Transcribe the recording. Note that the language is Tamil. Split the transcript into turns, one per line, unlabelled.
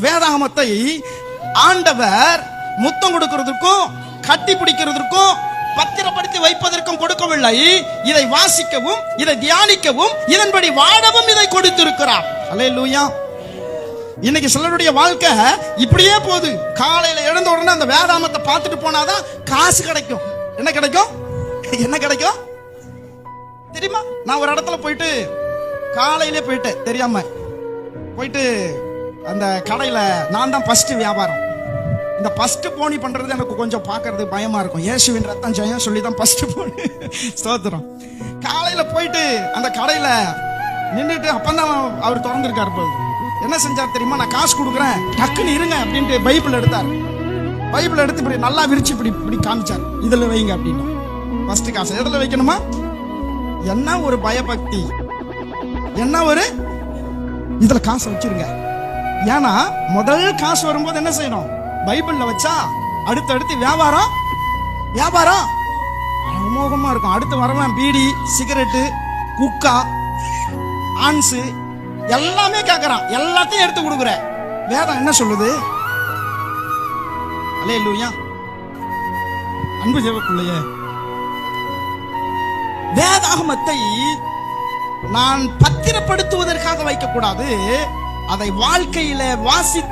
வேதாகமத்தை ஆண்டவர் முத்தம் கொடுக்கிறதுக்கும் கட்டி பிடிக்கிறதுக்கும் பத்திரப்படுத்தி வைப்பதற்கும் கொடுக்கவில்லை. இதை வாசிக்கவும், இதை தியானிக்கவும், இதன்படி வாழவும் இதை கொடுத்திருக்கிறார். அல்லேலூயா. இன்னைக்கு சிலருடைய வாழ்க்கை இப்படியே போகுது. காலையில எழுந்த உடனே அந்த வேதாகமத்தை பார்த்துட்டு போனாதான் காசு கிடைக்கும். என்ன கிடைக்கும்? என்ன கிடைக்கும் தெரியுமா? நான் ஒரு இடத்துல போயிட்டு காலையிலே போயிட்டேன், தெரியாம போயிட்டு அந்த கடையில நான் தான் ஃபர்ஸ்ட் வியாபாரம். இந்த ஃபர்ஸ்ட் போனி பண்றது எனக்கு கொஞ்சம் பார்க்கறது பயமா இருக்கும். இயேசுவின் ரத்தம் ஜெயம் சொல்லி தான் ஃபர்ஸ்ட் போனி. ஸ்தோத்திரம். காலையில போயிட்டு அந்த கடையில நின்றுட்டு அப்பந்தான் அவர் திறந்திருக்காரு போது. என்ன செஞ்சார் தெரியுமா? நான் காசு கொடுக்குறேன், டக்குன்னு இருங்க அப்படின்ட்டு பைபிள் எடுத்தார். பைபிள் எடுத்து இப்படி நல்லா விரிச்சு இப்படி காமிச்சார். இதுல வைங்க அப்படின்னு. ஃபர்ஸ்ட் காசு எதுல வைக்கணுமா? என்ன ஒரு பயபக்தி, என்ன ஒரு இதுல காசு வச்சிருங்க. ஏன்னா முதல் காசு வரும்போது என்ன செய்யணும்? பைபிள்ல வச்சா அடுத்தடுத்து வியாபாரம் அமோகமா இருக்கும். அடுத்து வரவன் பீடி, சிகரெட்டு, குக்கா, ஆன்ஸ் எல்லாமே கேட்கறான். எல்லாத்தையும் எடுத்து கொடுக்குற. வேதம் என்ன சொல்லுது? அல்லேலூயா. அன்பு தேவப்பிள்ளையே, வேதாகமத்தை நான் பத்திரப்படுத்துவதற்காக வைக்க கூடாது. அதை வாழ்க்கையில வாசித்து